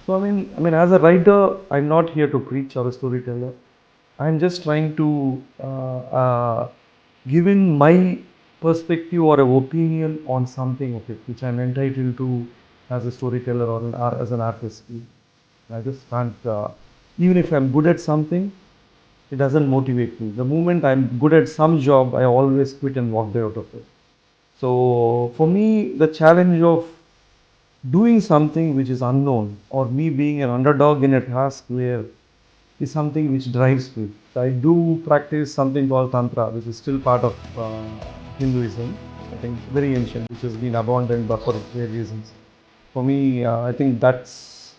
So as a writer, I'm not here to preach or a storyteller. I'm just trying to give in my perspective or an opinion on something of it, which I'm entitled to as a storyteller or as an artist. I just can't. Even if I'm good at something, it doesn't motivate me. The moment I'm good at some job, I always quit and walk out of it. So for me, the challenge of doing something which is unknown or me being an underdog in a task where is something which drives me. So I do practice something called Tantra, which is still part of Hinduism. I think very ancient, which has been abandoned but for various reasons. For me, I think that's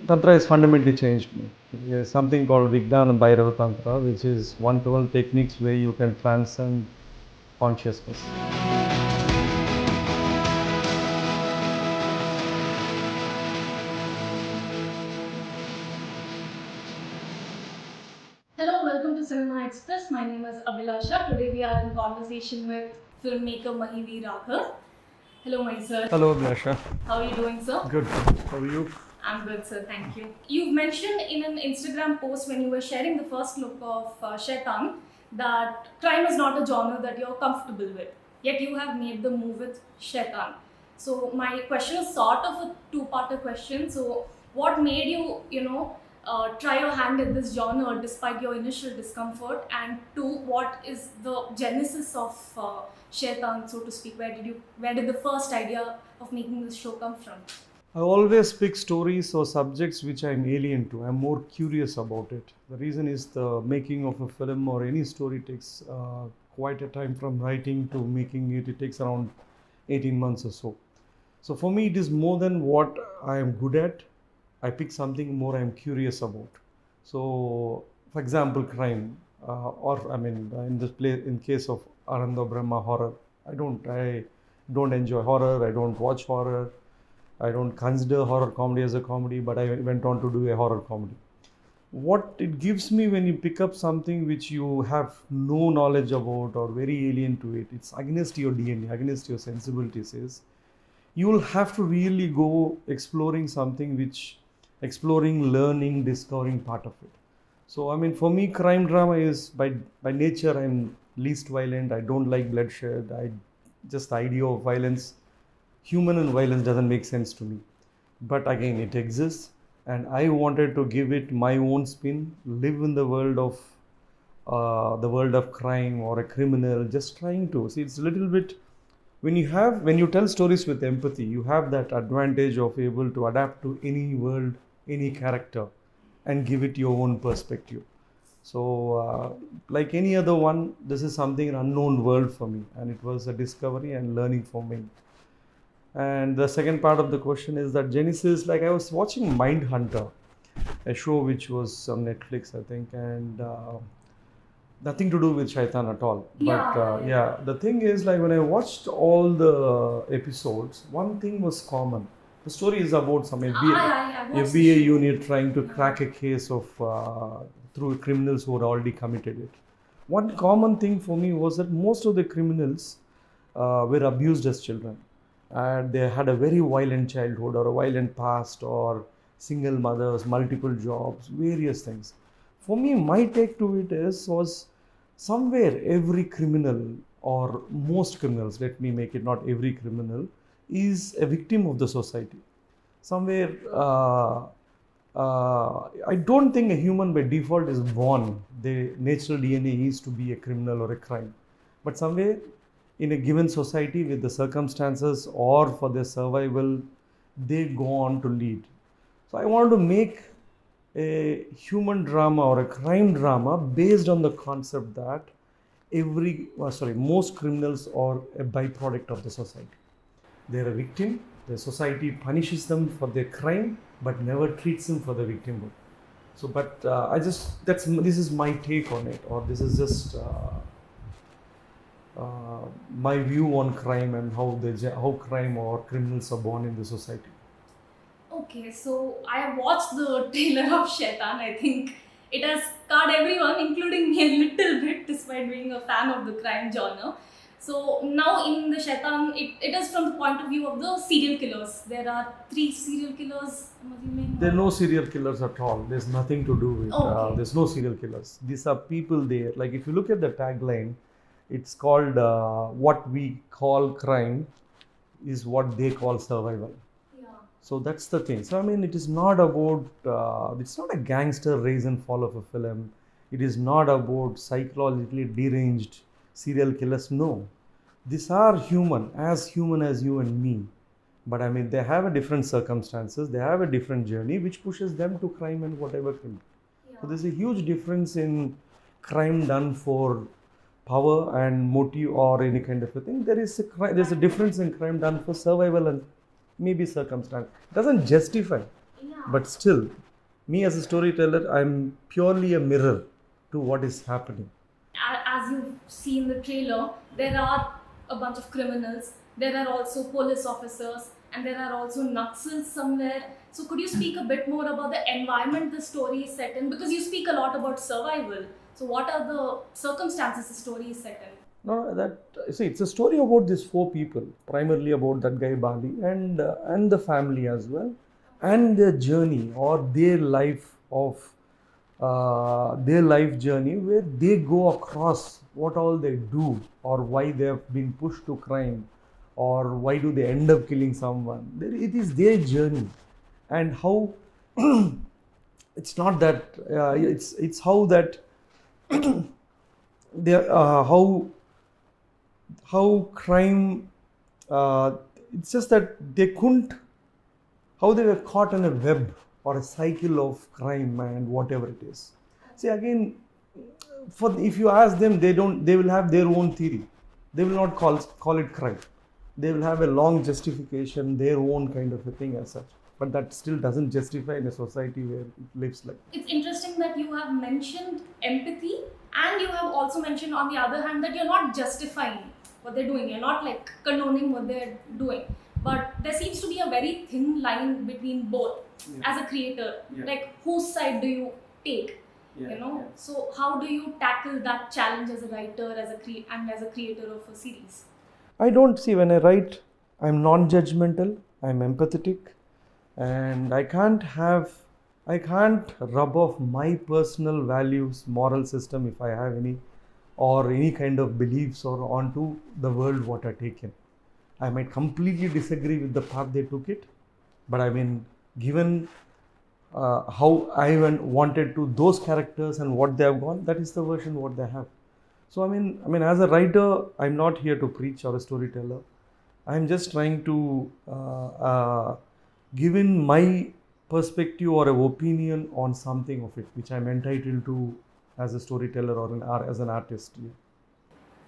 Tantra has fundamentally changed me. There's something called Vignan and Bhairava Tantra, which is 112 techniques where you can transcend consciousness. Hello, welcome to Cinema Express. My name is Abhilasha. Today we are in conversation with filmmaker Mahi Raghav. Hello, my sir. Hello, Abhilasha. How are you doing, sir? Good. How are you? I'm good, sir. Thank you. You've mentioned in an Instagram post when you were sharing the first look of Shaitan that crime is not a genre that you're comfortable with. Yet you have made the move with Shaitan. So my question is sort of a two-parter question. So what made you, try your hand at this genre despite your initial discomfort? And two, what is the genesis of Shaitan, so to speak? Where did the first idea of making this show come from? I always pick stories or subjects which I'm alien to. I'm more curious about it. The reason is the making of a film or any story takes quite a time from writing to making it. It takes around 18 months or so. So for me, it is more than what I am good at. I pick something more I'm curious about. So, for example, crime, in this play, in case of Ananda Brahma horror, I don't enjoy horror. I don't watch horror. I don't consider horror comedy as a comedy, but I went on to do a horror comedy. What it gives me when you pick up something which you have no knowledge about or very alien to it, it's against your DNA, against your sensibilities, is you will have to really go exploring something which, exploring, learning, discovering part of it. So, for me, crime drama is by nature, I'm least violent. I don't like bloodshed. Just the idea of violence, human and violence doesn't make sense to me. But again, it exists, and I wanted to give it my own spin, live in the world of crime or a criminal, just trying to see. It's a little bit when you tell stories with empathy, you have that advantage of able to adapt to any world, any character, and give it your own perspective. So, like any other one, this is something an unknown world for me, and it was a discovery and learning for me. And the second part of the question is that Genesis, like I was watching Mindhunter, a show which was on Netflix, I think, and nothing to do with Shaitan at all. But yeah, the thing is, like when I watched all the episodes, one thing was common. The story is about some FBI unit trying to crack a case of through criminals who had already committed it. One common thing for me was that most of the criminals were abused as children, and they had a very violent childhood or a violent past or single mothers, multiple jobs, various things. For me, my take to it was somewhere every criminal or most criminals, let me make it not every criminal, is a victim of the society. Somewhere, I don't think a human by default is born. The natural DNA is to be a criminal or a crime. But somewhere in a given society with the circumstances or for their survival, they go on to lead. So I wanted to make a human drama or a crime drama based on the concept that most criminals are a byproduct of the society. They're a victim. The society punishes them for their crime, but never treats them for the victimhood. So, but this is my take on it, or this is just my view on crime and how crime or criminals are born in the society. Okay, so I have watched the trailer of Shaitan. I think it has scarred everyone, including me a little bit, despite being a fan of the crime genre. So now in the Shaitan, it is from the point of view of the serial killers. There are 3 serial killers, I'm assuming. There are no serial killers at all. There's nothing to do with. Okay. There's no serial killers. These are people there. Like if you look at the tagline, it's called "What we call crime is what they call survival." Yeah. So that's the thing. So I mean, it is not about. It's not a gangster raise and fall of a film. It is not about psychologically deranged serial killers. No, these are human as you and me. But I mean, they have a different circumstances. They have a different journey, which pushes them to crime and whatever crime. Yeah. So there's a huge difference in crime done for power and motive or any kind of a thing. There's a difference in crime done for survival and maybe circumstance. It doesn't justify, Yeah. but still, me as a storyteller, I'm purely a mirror to what is happening. As you've seen the trailer, there are a bunch of criminals. There are also police officers, and there are also Naxals somewhere. So could you speak a bit more about the environment the story is set in? Because you speak a lot about survival. So what are the circumstances the story is set in? No, it's a story about these 4 people, primarily about that guy Bali and the family as well, and their journey or their life journey where they go across what all they do or why they have been pushed to crime or why do they end up killing someone. It is their journey and how it's not that it's how that they how crime it's just that they couldn't how they were caught in a web or a cycle of crime and whatever it is. See again, if you ask them, they will have their own theory. They will not call it crime. They will have a long justification, their own kind of a thing as such. But that still doesn't justify in a society where it lives like. It's interesting that you have mentioned empathy, and you have also mentioned on the other hand that you're not justifying what they're doing. You're not like condoning what they're doing. But there seems to be a very thin line between both. As a creator, like whose side do you take? So how do you tackle that challenge as a writer, and as a creator of a series? I don't see when I write, I'm non-judgmental, I'm empathetic, and I can't rub off my personal values, moral system if I have any, or any kind of beliefs or onto the world what I taken. I might completely disagree with the path they took it, but I mean, given how I wanted to those characters and what they have gone, that is the version what they have. So I mean, as a writer, I'm not here to preach or a storyteller. I'm just trying to give in my perspective or an opinion on something of it, which I'm entitled to as a storyteller or as an artist. Yeah.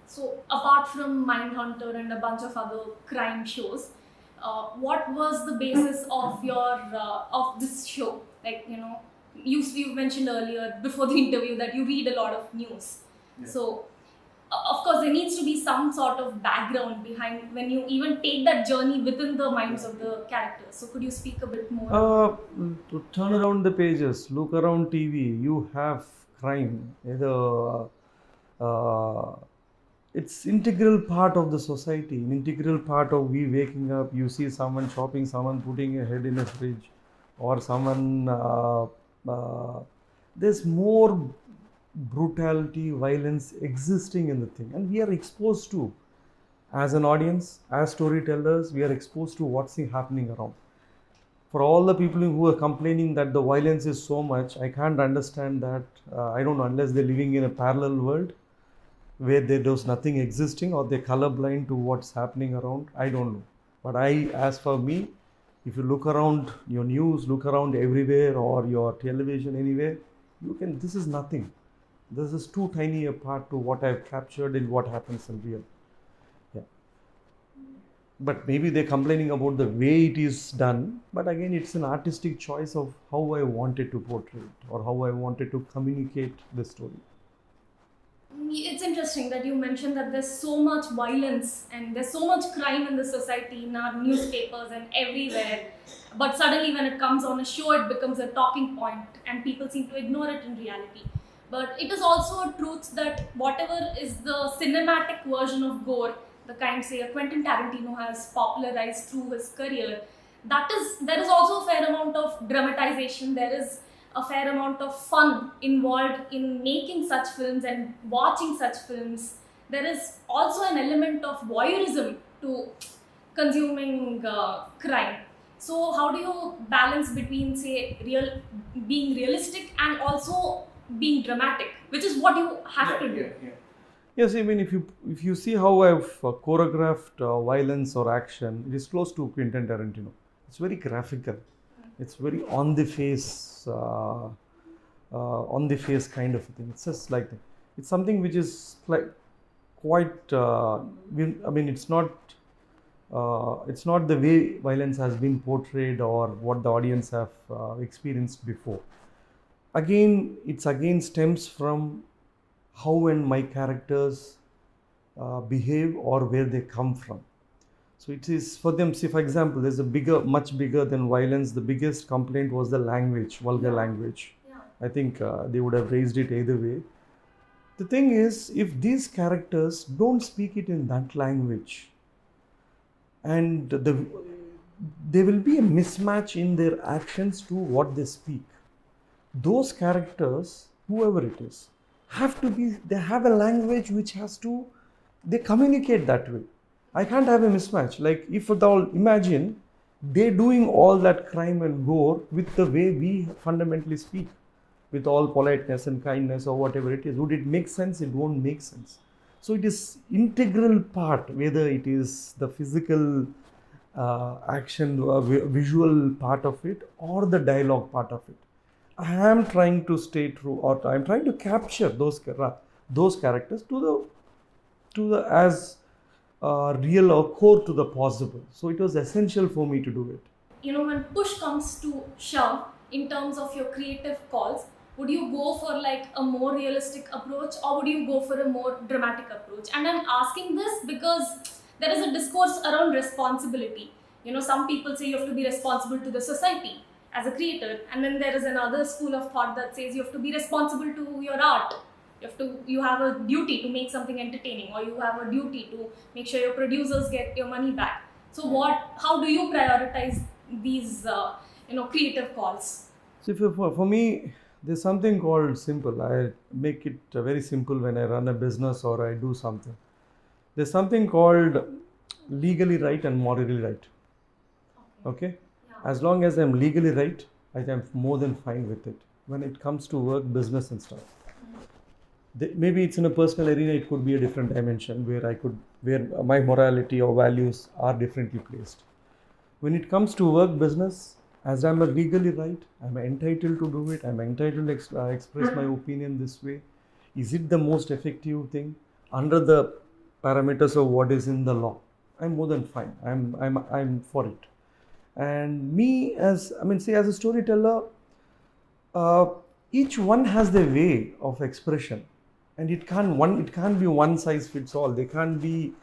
So apart from Mindhunter and a bunch of other crime shows, what was the basis of your of this show? Like you mentioned earlier before the interview that you read a lot of news. Yeah. So of course there needs to be some sort of background behind when you even take that journey within the minds of the characters. So could you speak a bit more? To turn around the pages, look around TV, you have crime. It's integral part of the society, an integral part of we waking up. You see someone shopping, someone putting a head in a fridge, or someone. There's more brutality, violence existing in the thing, and we are exposed to, as an audience, as storytellers, we are exposed to what's happening around. For all the people who are complaining that the violence is so much, I can't understand that. I don't know, unless they're living in a parallel world where there's nothing existing or they're colorblind to what's happening around. I don't know. But as for me, if you look around your news, look around everywhere or your television anywhere, this is nothing. This is too tiny a part to what I've captured in what happens in real. Yeah. But maybe they're complaining about the way it is done. But again, it's an artistic choice of how I wanted to portray it or how I wanted to communicate the story. It's interesting that you mentioned that there's so much violence and there's so much crime in the society, in our newspapers and everywhere. But suddenly when it comes on a show, it becomes a talking point and people seem to ignore it in reality. But it is also a truth that whatever is the cinematic version of gore, the kind say a Quentin Tarantino has popularized through his career, that is there is also a fair amount of dramatization. There is a fair amount of fun involved in making such films and watching such films. There is also an element of voyeurism to consuming crime. So, how do you balance between, say, being realistic and also being dramatic, which is what you have to do? Yes, I mean, if you see how I've choreographed violence or action, it is close to Quentin Tarantino. It's very graphical. It's very on the face kind of a thing. It's just like that. It's something which is like quite. I mean, it's not. It's not the way violence has been portrayed or what the audience have experienced before. It again stems from how and my characters behave or where they come from. So it is for them. See, for example, there's much bigger than violence. The biggest complaint was the language, vulgar language. Yeah. I think they would have raised it either way. The thing is, if these characters don't speak it in that language, and there will be a mismatch in their actions to what they speak. Those characters, whoever it is, they have a language which they communicate that way. I can't have a mismatch. Like, if at all, imagine they doing all that crime and gore with the way we fundamentally speak, with all politeness and kindness or whatever it is. Would it make sense? It won't make sense. So it is integral part, whether it is the physical action, visual part of it, or the dialogue part of it. I am trying to stay true, or I am trying to capture those characters to the as real or core to the possible. So it was essential for me to do it. You know, when push comes to shove in terms of your creative calls, would you go for like a more realistic approach or would you go for a more dramatic approach? And I'm asking this because there is a discourse around responsibility. You know, some people say you have to be responsible to the society as a creator, and then there is another school of thought that says you have to be responsible to your art. You have a duty to make something entertaining, or you have a duty to make sure your producers get your money back. So how do you prioritize these creative calls? So for me, there's something called simple. I make it very simple when I run a business or I do something. There's something called legally right and morally right. Okay? Yeah. As long as I'm legally right, I am more than fine with it. When it comes to work, business and stuff. Maybe it's in a personal arena, it could be a different dimension where my morality or values are differently placed. When it comes to work, business, as I'm legally right, I'm entitled to do it. I'm entitled to express my opinion this way. Is it the most effective thing under the parameters of what is in the law? I'm more than fine. I'm for it. And as a storyteller, each one has their way of expression, and it can't be one size fits all. There can't be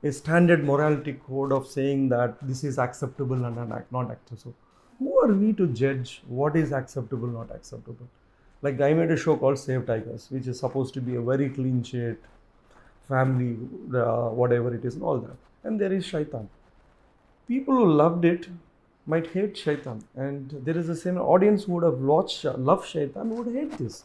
a standard morality code of saying that this is acceptable and not acceptable. Who are we to judge what is acceptable, not acceptable? Like, I made a show called Save Tigers, which is supposed to be a very clean shit family, whatever it is, and all that. And there is Shaitan. People who loved it might hate Shaitan, and there is the same audience who would have loved Shaitan would hate this.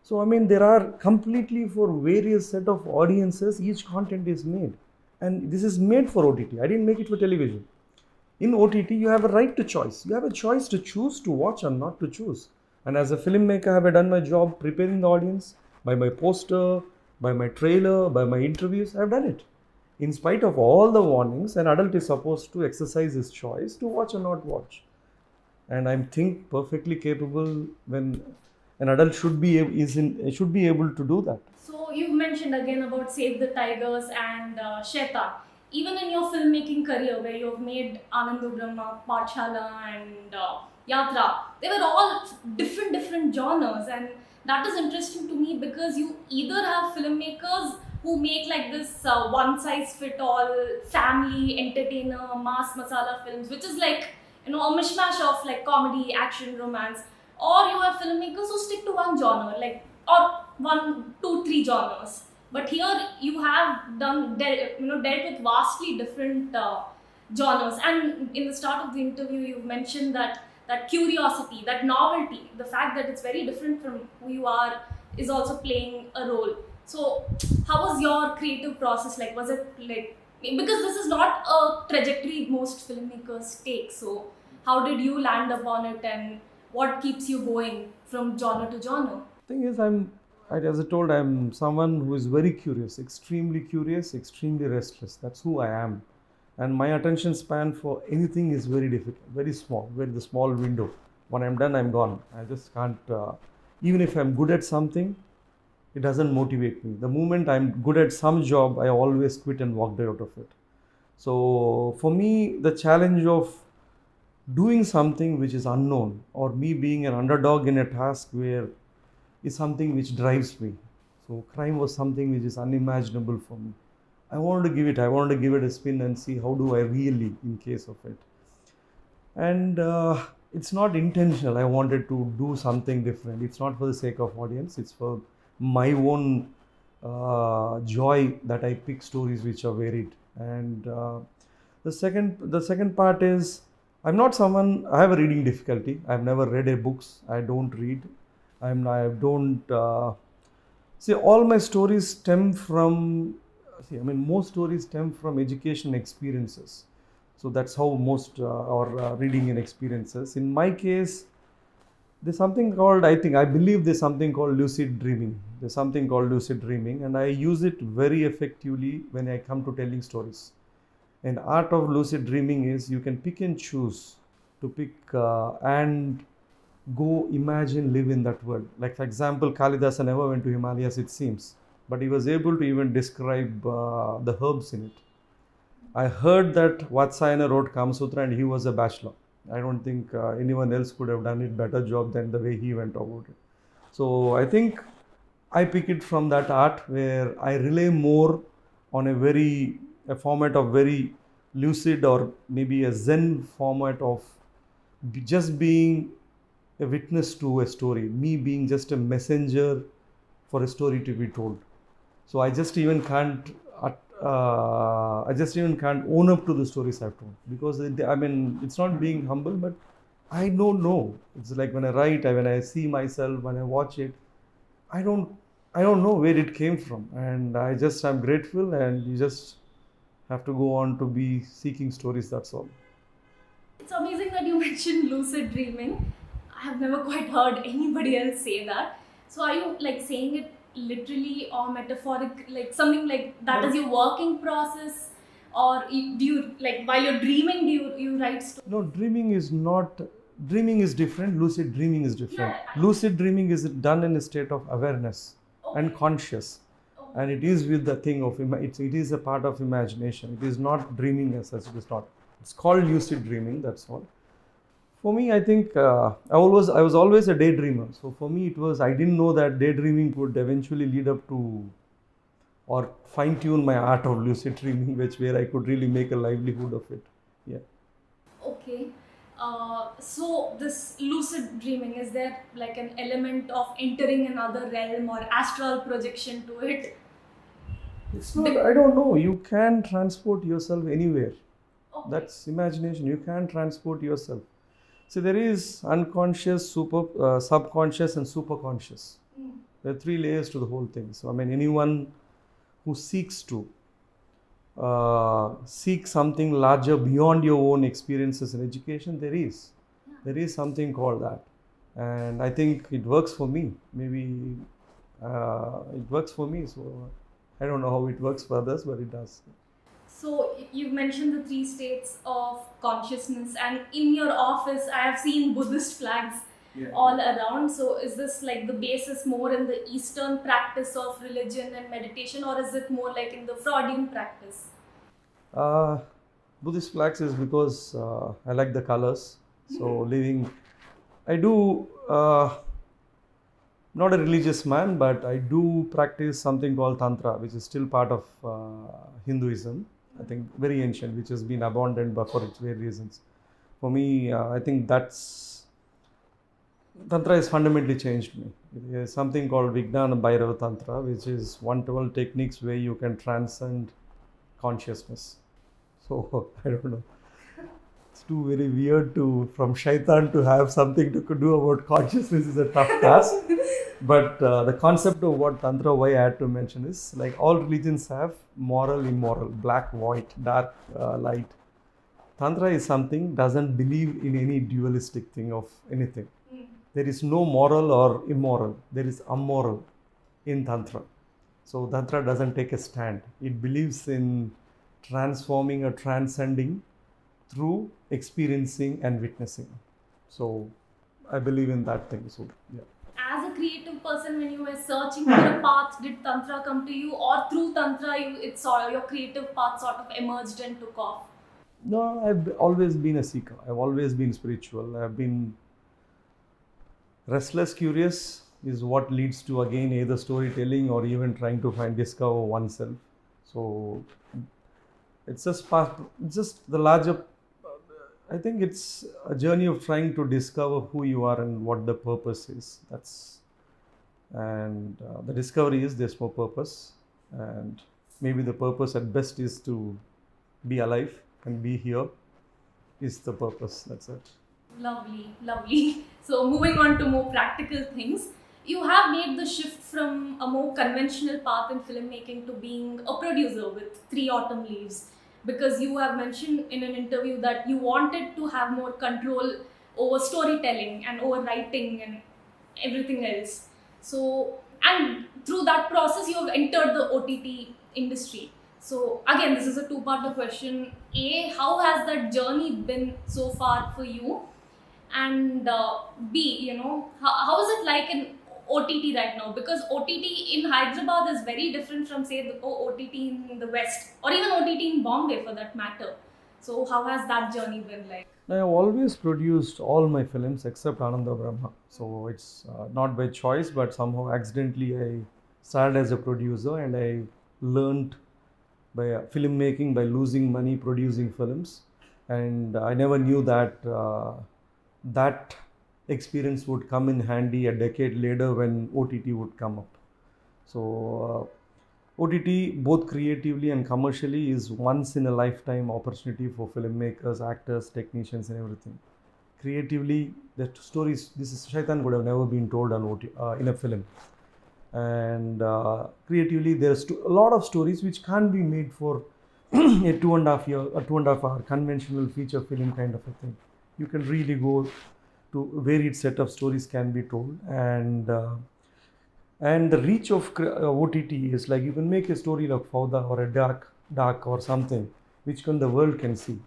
So there are completely for various set of audiences, each content is made, and this is made for OTT. I didn't make it for television. In OTT, you have a right to choice. You have a choice to choose to watch or not to choose. And as a filmmaker, have I done my job preparing the audience by my poster, by my trailer, by my interviews? I've done it. In spite of all the warnings, an adult is supposed to exercise his choice to watch or not watch. And I think perfectly capable when an adult should be able to do that. So you've mentioned again about Save the Tigers and Shaitan. Even in your filmmaking career, where you've made Anand Brahma, Pathshala and Yatra, they were all different genres, and that is interesting to me because you either have filmmakers who make like this one-size-fit-all family entertainer mass masala films, which is like a mishmash of like comedy, action, romance, or you have filmmakers who stick to one genre, like, or one, two, three genres. But here you have dealt with vastly different genres. And in the start of the interview, you mentioned that curiosity, that novelty, the fact that it's very different from who you are is also playing a role. So, how was your creative process like? Was it like, because this is not a trajectory most filmmakers take? So, how did you land upon it, and what keeps you going from genre to genre? Thing is, as I told, I'm someone who is very curious, extremely restless. That's who I am. And my attention span for anything is very difficult, very small, very the small window. When I'm done, I'm gone. I just can't, even if I'm good at something, it doesn't motivate me. The moment I'm good at some job, I always quit and walked out of it. So for me, the challenge of doing something which is unknown, or me being an underdog in a task where is something which drives me. So crime was something which is unimaginable for me. I wanted to give it a spin and see how do I really in case of it. And it's not intentional. I wanted to do something different. It's not for the sake of audience. It's for my own joy that I pick stories which are varied. And the second part is, I'm not someone. I have a reading difficulty. I've never read a books. I don't read. I don't see. All my stories stem from. See, I mean, most stories stem from education experiences. So that's how most or reading and experiences. In my case, there's something called, I believe there's something called lucid dreaming. There's something called lucid dreaming, and I use it very effectively when I come to telling stories. And art of lucid dreaming is you can pick and choose to pick and go imagine, live in that world. Like for example, Kalidasa never went to Himalayas, it seems, but he was able to even describe the herbs in it. I heard that Vatsayana wrote Kama Sutra and he was a bachelor. I don't think anyone else could have done it better job than the way he went about it. So I think I pick it from that art where I rely more on a format of very lucid or maybe a Zen format of just being a witness to a story, me being just a messenger for a story to be told. So I just even can't own up to the stories I've told, because I mean, it's not being humble, but I don't know. It's like when I write, when I see myself, when I watch it, I don't know where it came from, and I'm grateful, and you just have to go on to be seeking stories. That's all. It's amazing that you mentioned lucid dreaming. I have never quite heard anybody else say that. So are you like saying it literally or metaphoric, like something like that is your working process, or do you like while you're dreaming, do you write stories? No, dreaming is not. Dreaming is different. Lucid dreaming is different. Yeah, Lucid dreaming is done in a state of awareness and okay. conscious, and it is with the thing of it is a part of imagination. It is not dreaming as such. It is not. It's called lucid dreaming. That's all. For me, I think I was always a daydreamer. So for me, I didn't know that daydreaming would eventually lead up to or fine tune my art of lucid dreaming, where I could really make a livelihood of it. Yeah. Okay. So this lucid dreaming, is there like an element of entering another realm or astral projection to it? It's not, I don't know. You can transport yourself anywhere. Okay. That's imagination. You can transport yourself. So there is unconscious, subconscious, and superconscious. There are three layers to the whole thing. So I mean, anyone who seeks to seek something larger beyond your own experiences and education, there is something called that, and I think it works for me. Maybe it works for me. So I don't know how it works for others, but it does. So you've mentioned the three states of consciousness, and in your office, I have seen Buddhist flags all around. So is this like the basis more in the Eastern practice of religion and meditation, or is it more like in the Freudian practice? Buddhist flags is because I like the colors. So I do. Not a religious man, but I do practice something called Tantra, which is still part of Hinduism. I think very ancient, which has been abandoned but for its various reasons. For me, I think that's Tantra has fundamentally changed me. There is something called Vijnana Bhairava Tantra, which is 112 techniques where you can transcend consciousness. So, I don't know. It's too very weird from Shaitan to have something to do about consciousness is a tough task. But the concept of what Tantra, why I had to mention is like all religions have moral, immoral, black, white, dark, light. Tantra is something doesn't believe in any dualistic thing of anything. There is no moral or immoral. There is amoral in Tantra. So Tantra doesn't take a stand. It believes in transforming or transcending through experiencing and witnessing. So I believe in that thing. So yeah. As a creative person, when you were searching for a path, did Tantra come to you, or through Tantra, your creative path sort of emerged and took off? No, I've always been a seeker. I've always been spiritual. I've been restless, curious is what leads to again either storytelling or even trying to discover oneself. So it's just the larger. I think it's a journey of trying to discover who you are and what the purpose is. The discovery is there's no purpose, and maybe the purpose at best is to be alive and be here is the purpose. That's it. Lovely, lovely. So moving on to more practical things, you have made the shift from a more conventional path in filmmaking to being a producer with 3 Autumn Leaves, because you have mentioned in an interview that you wanted to have more control over storytelling and over writing and everything else. So, and through that process, you have entered the OTT industry. So again, this is a two-part question. A, how has that journey been so far for you? And B, how is it like in OTT right now? Because OTT in Hyderabad is very different from, say, the OTT in the West, or even OTT in Bombay for that matter. So how has that journey been like? I have always produced all my films except Ananda Brahma. So it's not by choice, but somehow accidentally I started as a producer, and I learned by filmmaking by losing money producing films. And I never knew that experience would come in handy a decade later when OTT would come up. So OTT, both creatively and commercially, is once in a lifetime opportunity for filmmakers, actors, technicians, and everything. Creatively, the stories, this is Shaitan would have never been told on in a film. And creatively, there's a lot of stories which can't be made for a 2.5 hour conventional feature film kind of a thing. You can really go to a varied set of stories can be told, and the reach of OTT is like you can make a story like Fauda or a dark or something which the world can see.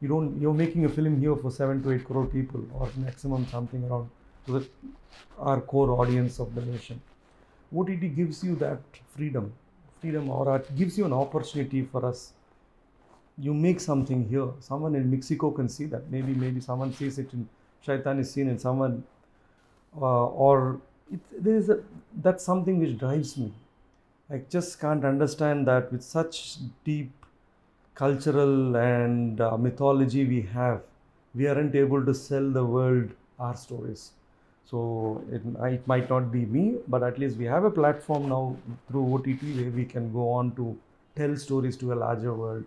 You're making a film here for 7 to 8 crore people, or maximum something around to our core audience of the nation. OTT gives you that freedom, or it gives you an opportunity for us. You make something here. Someone in Mexico can see that. Maybe someone sees it in Shaitan is seen in someone, that's something which drives me. I just can't understand that with such deep cultural and mythology we aren't able to sell the world our stories. So it might not be me, but at least we have a platform now through OTT where we can go on to tell stories to a larger world.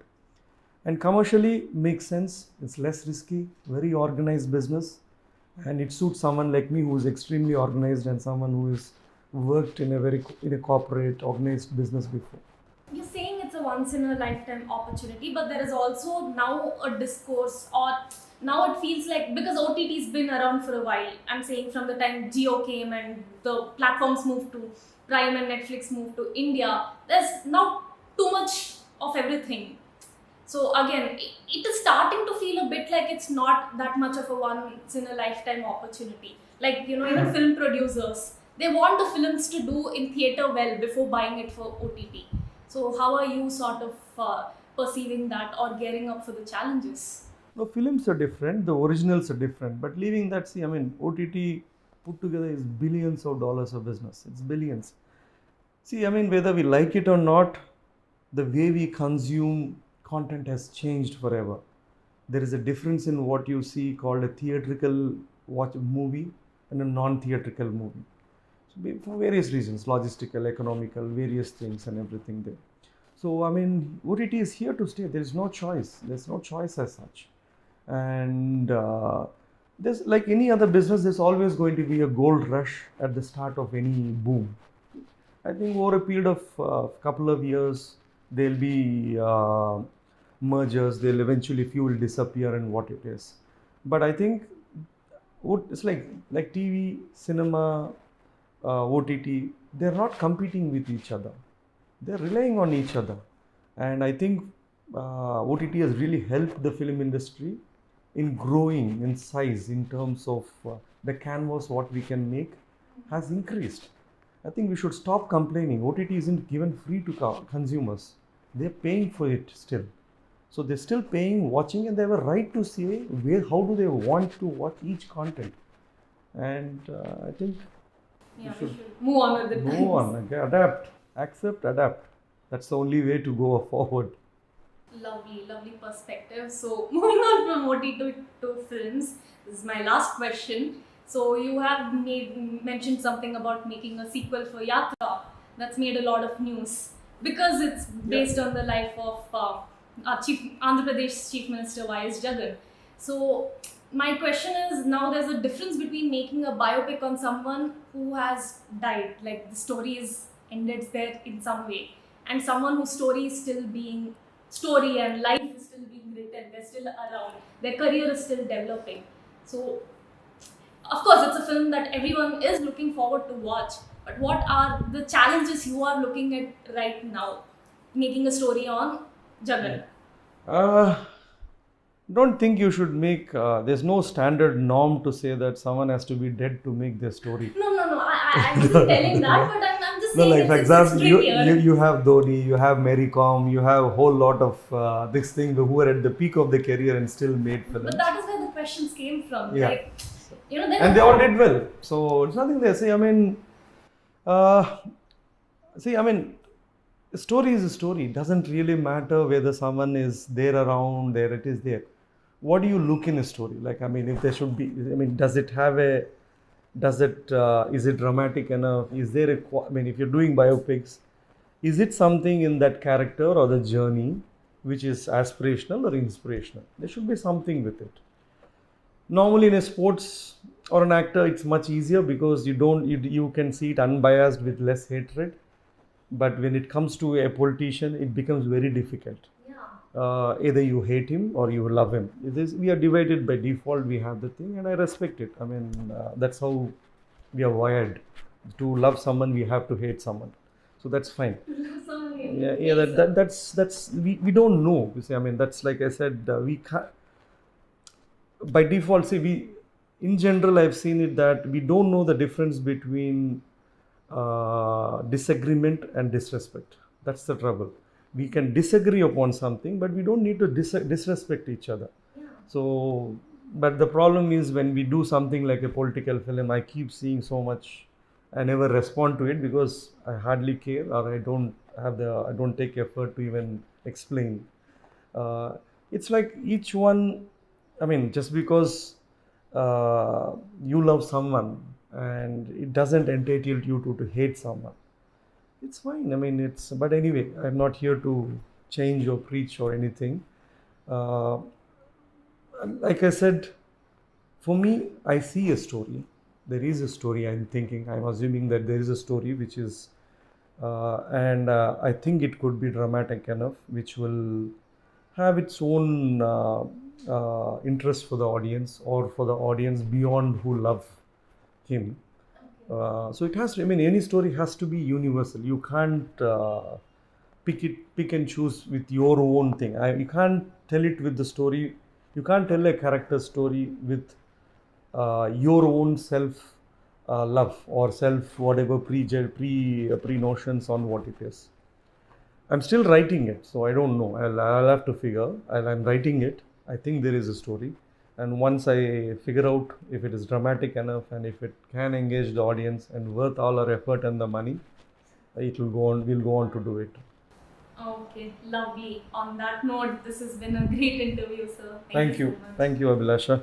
And commercially makes sense. It's less risky, very organized business, and it suits someone like me who is extremely organized and someone who has worked in a corporate organized business before. You're saying it's a once in a lifetime opportunity, but there is also now a discourse, or now it feels like, because OTT's been around for a while, I'm saying from the time Jio came and the platforms moved to Prime and Netflix moved to India, there's now too much of everything. So again, it is starting to feel a bit like it's not that much of a once in a lifetime opportunity. Like, even film producers, they want the films to do in theatre well before buying it for OTT. So how are you sort of perceiving that or gearing up for the challenges? No, films are different, the originals are different, but leaving that, OTT put together is billions of dollars of business. It's billions. Whether we like it or not, the way we consume content has changed forever. There is a difference in what you see called a theatrical watch movie and a non-theatrical movie. So for various reasons, logistical, economical, various things and everything there. So I mean, OTT is here to stay. There is no choice. There's no choice as such. And there's like any other business, there's always going to be a gold rush at the start of any boom. I think over a period of couple of years, there'll be mergers. They'll eventually few will disappear and what it is. But I think it's like TV, cinema, OTT. They're not competing with each other. They're relying on each other, and I think OTT has really helped the film industry in growing in size in terms of the canvas what we can make has increased. I think we should stop complaining. OTT isn't given free to consumers. They're paying for it still. So they're still paying, watching, and they have a right to say how do they want to watch each content. And I think we should move on with the times. Move on, okay, adapt, accept, adapt. That's the only way to go forward. Lovely perspective. So moving on from OTT to films, this is my last question. So you have mentioned something about making a sequel for Yatra. That's made a lot of news because it's based on the life of Andhra Pradesh Chief Minister Y.S. Jagan. So my question is, now there's a difference between making a biopic on someone who has died, like the story is ended there in some way, and someone whose story is still being story and life is still being written, they're still around, their career is still developing. So of course it's a film that everyone is looking forward to watch, but what are the challenges you are looking at right now making a story on Jagan? Don't think you should make there's no standard norm to say that someone has to be dead to make their story. No, I wasn't telling that, but I'm just saying. No, like for example, it's you have Dhoni, you have Mary Kom, you have a whole lot of this thing who are at the peak of their career and still made films. But that is where the questions came from. Yeah. Like, and they all did well. So it's nothing there. See, I mean, a story is a story. It doesn't really matter whether someone is there around, there it is there. What do you look in a story? Like, I mean, if there should be, I mean, is it dramatic enough? Is there if you're doing biopics, is it something in that character or the journey which is aspirational or inspirational? There should be something with it. Normally in a sports or an actor, it's much easier because you can see it unbiased with less hatred. But when it comes to a politician, it becomes very difficult. Either you hate him or you love him. We are divided by default. We have the thing, and I respect it. I mean, that's how we are wired. To love someone, we have to hate someone. So that's fine. That's we don't know. You see, I mean, that's like I said, we can't. By default, see, in general, I've seen it that we don't know the difference between disagreement and disrespect. That's the trouble. We can disagree upon something, but we don't need to disrespect each other. So, but the problem is when we do something like a political film, I keep seeing so much. I never respond to it because I hardly care, or I don't take effort to even explain. It's like each one. I mean, just because you love someone and it doesn't entitle you to hate someone. It's fine. I mean, but anyway, I'm not here to change or preach or anything. Like I said, for me, I see a story. There is a story I'm assuming that there is a story which is, and I think it could be dramatic enough, which will have its own interest for the audience or for the audience beyond who love him. So it has to, I mean, any story has to be universal. You can't pick and choose with your own thing. You can't tell it with the story. You can't tell a character story with your own self love or self whatever pre notions on what it is. I'm still writing it, so I don't know. I'll have to figure. I'm writing it. I think there is a story. And once I figure out if it is dramatic enough and if it can engage the audience and worth all our effort and the money, it will go on. We'll go on to do it. Okay, lovely. On that note, this has been a great interview, sir. Thank you. So much. Thank you, Abhilasha.